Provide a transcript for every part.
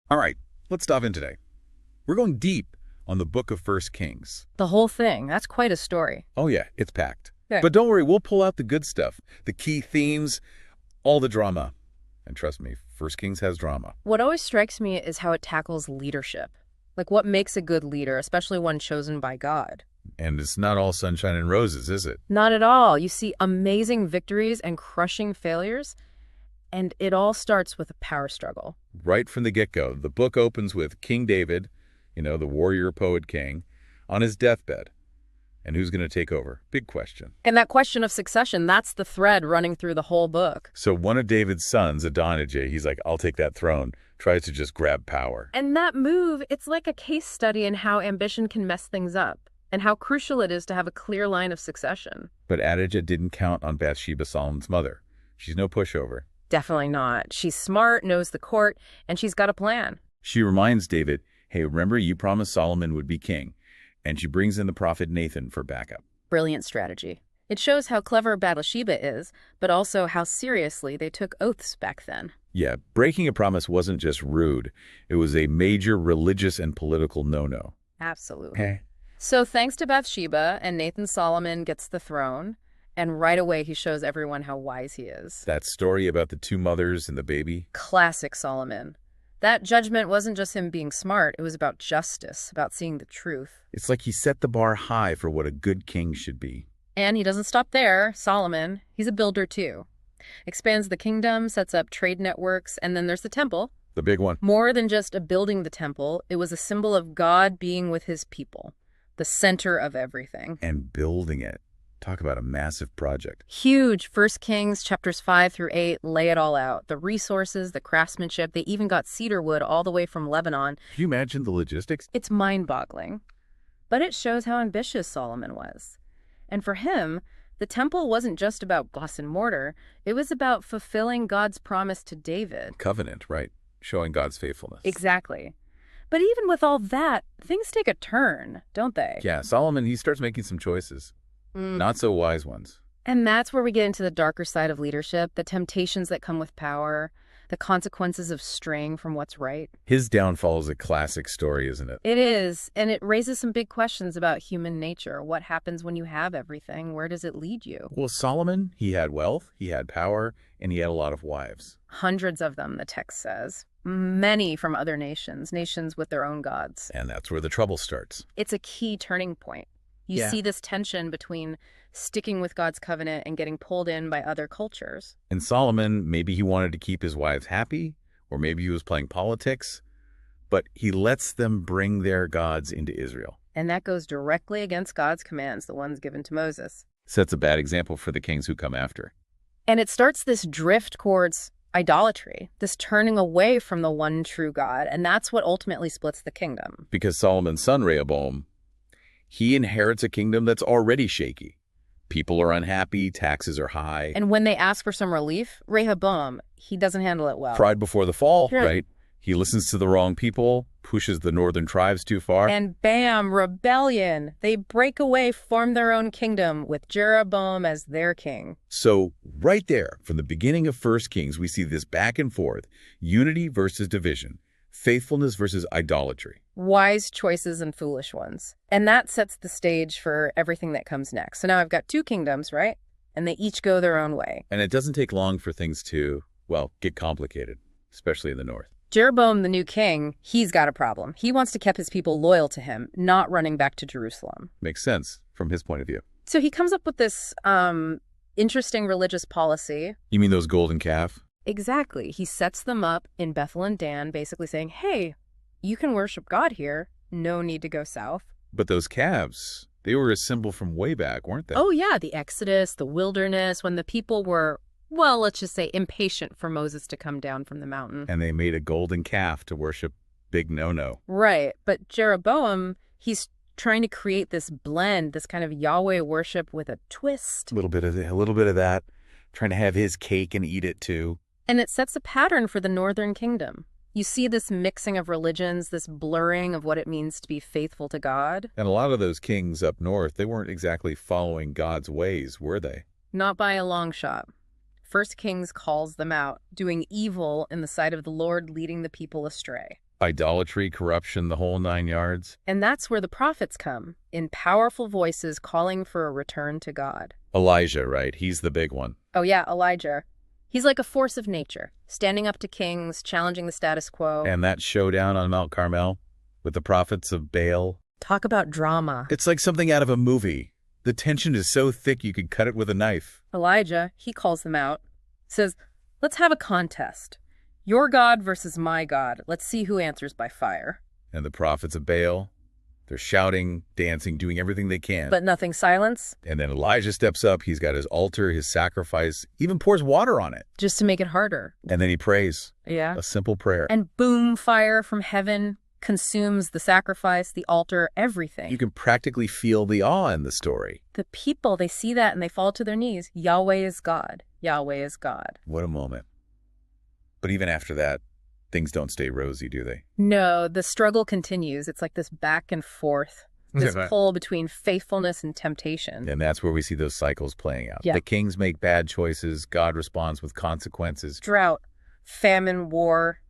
All right, let's dive in today. We're going deep on the book of First Kings. The whole thing. That's quite a story. Oh yeah, it's packed. Yeah. But don't worry, we'll pull out the good stuff, the key themes, all the drama. And trust me, First Kings has drama. What always strikes me is how it tackles leadership. Like what makes a good leader, especially one chosen by God. And it's not all sunshine and roses, is it? Not at all. You see amazing victories and crushing failures, and it all starts with a power struggle. Right from the get-go, the book opens with King David, the warrior poet king, on his deathbed. And who's going to take over? Big question. And that question of succession, that's the thread running through the whole book. So one of David's sons, Adonijah, he's like, I'll take that throne, tries to just grab power. And that move, it's like a case study in how ambition can mess things up, and how crucial it is to have a clear line of succession. But Adonijah didn't count on Bathsheba, Solomon's mother. She's no pushover. Definitely not. She's smart, knows the court, and she's got a plan. She reminds David, hey, remember you promised Solomon would be king. And she brings in the prophet Nathan for backup. Brilliant strategy. It shows how clever Bathsheba is, but also how seriously they took oaths back then. Yeah, breaking a promise wasn't just rude. It was a major religious and political no-no. Absolutely. Okay. So thanks to Bathsheba, and Nathan Solomon gets the throne, and right away he shows everyone how wise he is. That story about the two mothers and the baby? Classic Solomon. That judgment wasn't just him being smart, it was about justice, about seeing the truth. It's like he set the bar high for what a good king should be. And he doesn't stop there, Solomon. He's a builder too. Expands the kingdom, sets up trade networks, and then there's the temple. The big one. More than just a building the temple, it was a symbol of God being with his people, the center of everything. And building it. Talk about a massive project. Huge. 1 Kings chapters 5 through 8 lay it all out. The resources, the craftsmanship, they even got cedar wood all the way from Lebanon. Can you imagine the logistics? It's mind-boggling. But it shows how ambitious Solomon was. And for him, the temple wasn't just about glass and mortar. It was about fulfilling God's promise to David. Covenant, right? Showing God's faithfulness. Exactly. But even with all that, things take a turn, don't they? Yeah, Solomon, he starts making some choices. Not so wise ones. And that's where we get into the darker side of leadership, the temptations that come with power, the consequences of straying from what's right. His downfall is a classic story, isn't it? It is, and it raises some big questions about human nature. What happens when you have everything? Where does it lead you? Well, Solomon, he had wealth, he had power, and he had a lot of wives. Hundreds of them, the text says. Many from other nations, nations with their own gods. And that's where the trouble starts. It's a key turning point. You see this tension between sticking with God's covenant and getting pulled in by other cultures. And Solomon, maybe he wanted to keep his wives happy, or maybe he was playing politics, but he lets them bring their gods into Israel. And that goes directly against God's commands, the ones given to Moses. Sets a bad example for the kings who come after. And it starts this drift towards idolatry, this turning away from the one true God, and that's what ultimately splits the kingdom. Because Solomon's son, Rehoboam, he inherits a kingdom that's already shaky. People are unhappy, taxes are high. And when they ask for some relief, Rehoboam, he doesn't handle it well. Pride before the fall, Sure. right? He listens to the wrong people, pushes the northern tribes too far. And bam, rebellion. They break away, form their own kingdom with Jeroboam as their king. So right there, from the beginning of 1 Kings, we see this back and forth, unity versus division, faithfulness versus idolatry. Wise choices and foolish ones. And that sets the stage for everything that comes next. So now I've got two kingdoms, right? And they each go their own way. And it doesn't take long for things to, well, get complicated, especially in the north. Jeroboam, the new king, he's got a problem. He wants to keep his people loyal to him, not running back to Jerusalem. Makes sense from his point of view. So he comes up with this interesting religious policy. You mean those golden calf? Exactly. He sets them up in Bethel and Dan, basically saying, hey, you can worship God here. No need to go south. But those calves, they were a symbol from way back, weren't they? Oh, yeah, the Exodus, the wilderness, when the people were, well, let's just say impatient for Moses to come down from the mountain. And they made a golden calf to worship big no-no. Right. But Jeroboam, he's trying to create this blend, this kind of Yahweh worship with a twist. A little bit of that, trying to have his cake and eat it too. And it sets a pattern for the northern kingdom. You see this mixing of religions, this blurring of what it means to be faithful to God. And a lot of those kings up north, they weren't exactly following God's ways, were they? Not by a long shot. 1 Kings calls them out, doing evil in the sight of the Lord, leading the people astray. Idolatry, corruption, the whole 9 yards. And that's where the prophets come, in powerful voices calling for a return to God. Elijah, right? He's the big one. Oh yeah, Elijah. He's like a force of nature, standing up to kings, challenging the status quo. And that showdown on Mount Carmel with the prophets of Baal. Talk about drama. It's like something out of a movie. The tension is so thick you could cut it with a knife. Elijah, he calls them out, says, let's have a contest. Your God versus my God. Let's see who answers by fire. And the prophets of Baal, they're shouting, dancing, doing everything they can. But nothing silence. And then Elijah steps up. He's got his altar, his sacrifice, even pours water on it. Just to make it harder. And then he prays. Yeah. A simple prayer. And boom, fire from heaven consumes the sacrifice, the altar, everything. You can practically feel the awe in the story. The people, they see that and they fall to their knees. Yahweh is God. Yahweh is God. What a moment. But even after that, things don't stay rosy, do they? No, the struggle continues. It's like this back and forth, this pull between faithfulness and temptation. And that's where we see those cycles playing out. Yeah. The kings make bad choices. God responds with consequences. Drought, famine, war,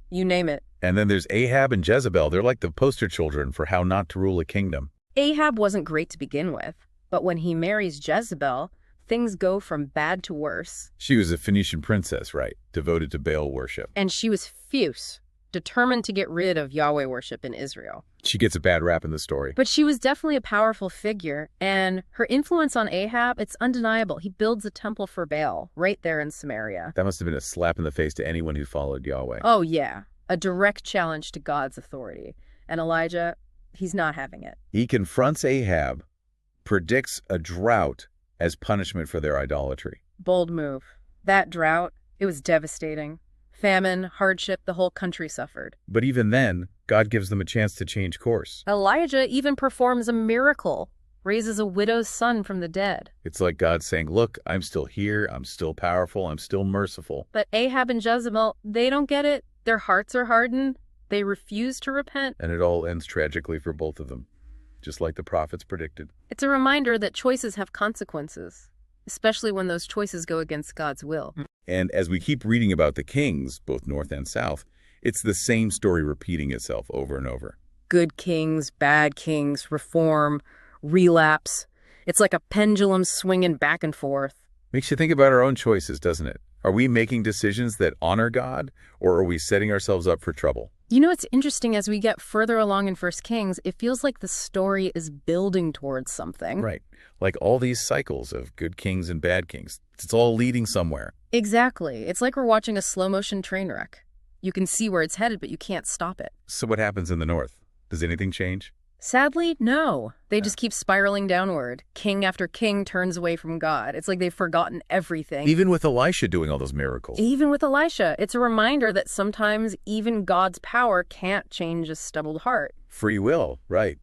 you name it. And then there's Ahab and Jezebel. They're like the poster children for how not to rule a kingdom. Ahab wasn't great to begin with, but when he marries Jezebel, things go from bad to worse. She was a Phoenician princess, right? Devoted to Baal worship. And she was fierce, determined to get rid of Yahweh worship in Israel. She gets a bad rap in the story. But she was definitely a powerful figure, and her influence on Ahab, it's undeniable. He builds a temple for Baal right there in Samaria. That must have been a slap in the face to anyone who followed Yahweh. Oh, yeah. A direct challenge to God's authority. And Elijah, he's not having it. He confronts Ahab, predicts a drought as punishment for their idolatry. Bold move. That drought, it was devastating. Famine, hardship, the whole country suffered. But even then, God gives them a chance to change course. Elijah even performs a miracle, raises a widow's son from the dead. It's like God saying, look, I'm still here, I'm still powerful, I'm still merciful. But Ahab and Jezebel, they don't get it. Their hearts are hardened. They refuse to repent. And it all ends tragically for both of them, just like the prophets predicted. It's a reminder that choices have consequences, especially when those choices go against God's will. And as we keep reading about the kings, both north and south, it's the same story repeating itself over and over. Good kings, bad kings, reform, relapse. It's like a pendulum swinging back and forth. Makes you think about our own choices, doesn't it? Are we making decisions that honor God, or are we setting ourselves up for trouble? You know, it's interesting as we get further along in 1 Kings, it feels like the story is building towards something. Right. Like all these cycles of good kings and bad kings. It's all leading somewhere. Exactly. It's like we're watching a slow-motion train wreck. You can see where it's headed, but you can't stop it. So what happens in the north? Does anything change? Sadly, no. They just keep spiraling downward. King after king turns away from God. It's like they've forgotten everything. Even with Elisha doing all those miracles. Even with Elisha, it's a reminder that sometimes even God's power can't change a stubborn heart. Free will, right.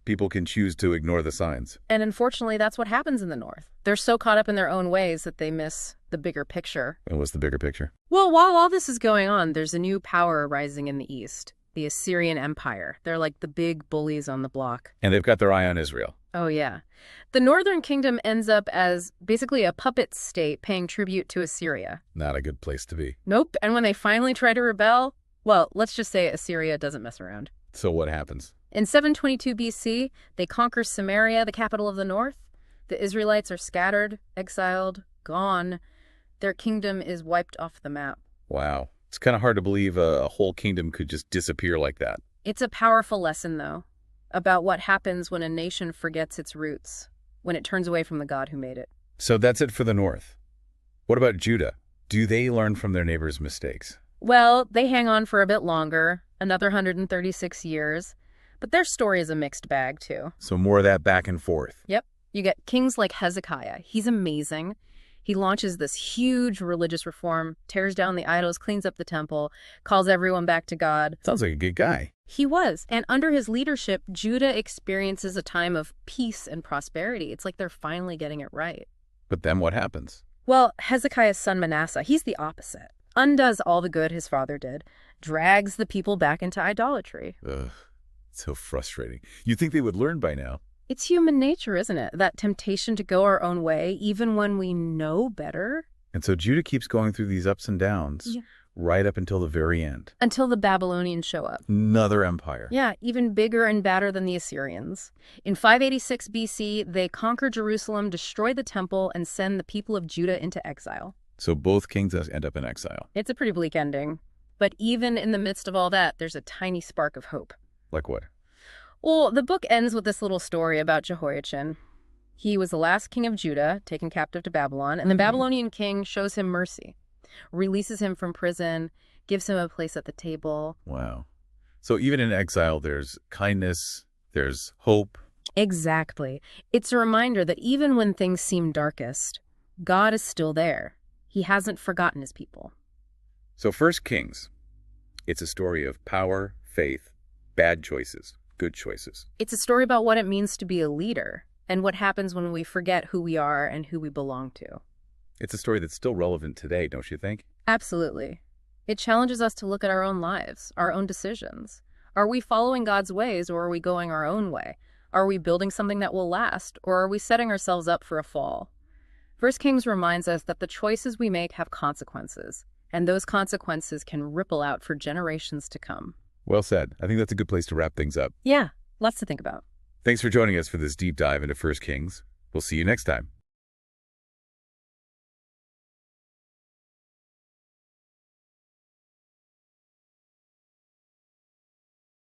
People can choose to ignore the signs. And unfortunately, that's what happens in the north. They're so caught up in their own ways that they miss the bigger picture. And what's the bigger picture? Well, while all this is going on, there's a new power rising in the east. The Assyrian Empire. They're like the big bullies on the block. And they've got their eye on Israel. Oh, yeah. The northern kingdom ends up as basically a puppet state paying tribute to Assyria. Not a good place to be. Nope. And when they finally try to rebel, well, let's just say Assyria doesn't mess around. So what happens? In 722 BC, they conquer Samaria, the capital of the north. The Israelites are scattered, exiled, gone. Their kingdom is wiped off the map. Wow. It's kind of hard to believe a whole kingdom could just disappear like that. It's a powerful lesson, though, about what happens when a nation forgets its roots, when it turns away from the God who made it. So that's it for the north. What about Judah? Do they learn from their neighbors' mistakes? Well, they hang on for a bit longer, another 136 years, but their story is a mixed bag, too. So more of that back and forth. Yep. You get kings like Hezekiah. He's amazing. He launches this huge religious reform, tears down the idols, cleans up the temple, calls everyone back to God. Sounds like a good guy. He was. And under his leadership, Judah experiences a time of peace and prosperity. It's like they're finally getting it right. But then what happens? Well, Hezekiah's son Manasseh, he's the opposite. Undoes all the good his father did, drags the people back into idolatry. Ugh, so frustrating. You'd think they would learn by now. It's human nature, isn't it? That temptation to go our own way, even when we know better. And so Judah keeps going through these ups and downs. Yeah. Right up until the very end. Until the Babylonians show up. Another empire. Yeah, even bigger and badder than the Assyrians. In 586 BC, they conquer Jerusalem, destroy the temple, and send the people of Judah into exile. So both kings end up in exile. It's a pretty bleak ending. But even in the midst of all that, there's a tiny spark of hope. Like what? Well, the book ends with this little story about Jehoiachin. He was the last king of Judah, taken captive to Babylon, and the Babylonian king shows him mercy, releases him from prison, gives him a place at the table. Wow. So even in exile, there's kindness, there's hope. Exactly. It's a reminder that even when things seem darkest, God is still there. He hasn't forgotten his people. So 1 Kings, it's a story of power, faith, bad choices, good choices. It's a story about what it means to be a leader and what happens when we forget who we are and who we belong to. It's a story that's still relevant today, don't you think? Absolutely. It challenges us to look at our own lives, our own decisions. Are we following God's ways, or are we going our own way? Are we building something that will last, or are we setting ourselves up for a fall? 1 Kings reminds us that the choices we make have consequences, and those consequences can ripple out for generations to come. Well said. I think that's a good place to wrap things up. Yeah, lots to think about. Thanks for joining us for this deep dive into 1 Kings. We'll see you next time.